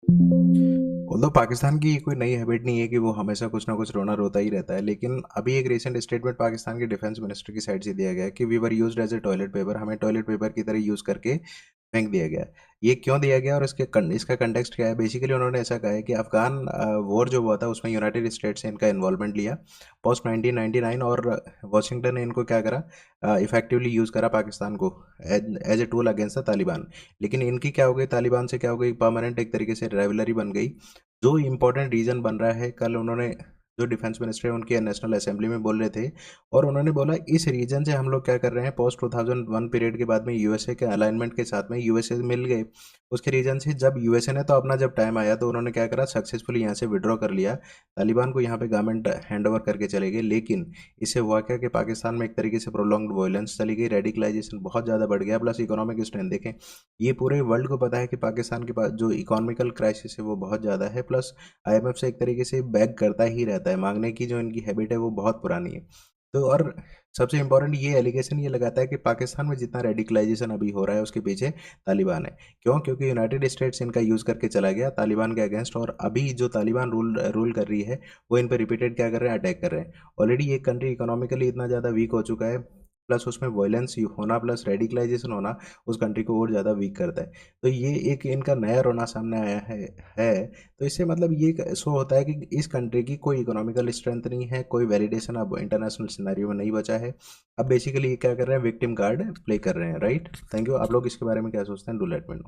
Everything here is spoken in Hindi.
ऑल्दो पाकिस्तान की कोई नई हैबिट नहीं है कि वो हमेशा कुछ ना कुछ रोना रोता ही रहता है, लेकिन अभी एक रीसेंट स्टेटमेंट पाकिस्तान के डिफेंस मिनिस्टर की साइड से दिया गया है कि we were used as a toilet paper, हमें टॉयलेट पेपर की तरह यूज़ करके फेंक दिया गया। ये क्यों दिया गया और इसका कंटेक्स्ट क्या है? बेसिकली उन्होंने ऐसा कहा है कि अफ़गान वॉर जो हुआ था उसमें यूनाइटेड स्टेट्स ने इनका इन्वॉल्वमेंट लिया पोस्ट 1999, और वाशिंगटन ने इनको क्या करा, इफेक्टिवली यूज़ करा पाकिस्तान को as a tool against the Taliban. लेकिन इनकी क्या हो गई, तालिबान से क्या हो गई, परमानेंट एक तरीके से राइवलरी बन गई। जो इम्पोर्टेंट रीज़न बन रहा है, कल उन्होंने जो डिफेंस मिनिस्टर है उनकी नेशनल असेंबली में बोल रहे थे, और उन्होंने बोला इस रीजन से हम लोग क्या कर रहे हैं, पोस्ट 2001 पीरियड के बाद में यूएसए के अलाइनमेंट के साथ में यूएसए मिल गए। उसके रीजन से जब यूएसए ने तो अपना जब टाइम आया तो उन्होंने क्या करा, सक्सेसफुली यहाँ से विड्रॉ कर लिया, तालिबान को यहाँ पे गवर्नमेंट हैंड ओवर करके चले गए। लेकिन इससे हुआ क्या कि पाकिस्तान में एक तरीके से प्रोलॉन्ग्ड वायलेंस चली गई, रेडिकलाइजेशन बहुत ज़्यादा बढ़ गया, प्लस इकोनॉमिक स्ट्रेंथ देखें, ये पूरे वर्ल्ड को पता है कि पाकिस्तान के पास जो इकोनॉमिकल क्राइसिस है वो बहुत ज़्यादा है, प्लस आईएमएफ से एक तरीके से बैक करता ही रहता है, मांगने की जो इनकी हैबिट है वो बहुत पुरानी है। तो और सबसे इम्पोर्टेंट ये एलिगेशन ये लगाता है कि पाकिस्तान में जितना रेडिकलाइजेशन अभी हो रहा है उसके पीछे तालिबान है। क्यों? क्योंकि यूनाइटेड स्टेट्स इनका यूज़ करके चला गया तालिबान के अगेंस्ट, और अभी जो तालिबान रूल रूल कर रही है वो इन पर रिपीटेड क्या कर रहे हैं, अटैक कर रहे हैं। ऑलरेडी एक कंट्री इकोनॉमिकली इतना ज़्यादा वीक हो चुका है, प्लस उसमें वायलेंस होना प्लस रेडिकलाइजेशन होना उस कंट्री को और ज़्यादा वीक करता है। तो ये एक इनका नया रोना सामने आया है। तो इससे मतलब ये शो होता है कि इस कंट्री की कोई इकोनॉमिकल स्ट्रेंथ नहीं है, कोई वैलिडेशन अब इंटरनेशनल सिनेरियो में नहीं बचा है। अब बेसिकली ये क्या कर रहे हैं, विक्टिम कार्ड प्ले कर रहे हैं, राइट। Thank you. आप लोग इसके बारे में क्या सोचते हैं, डू लेट मी नो।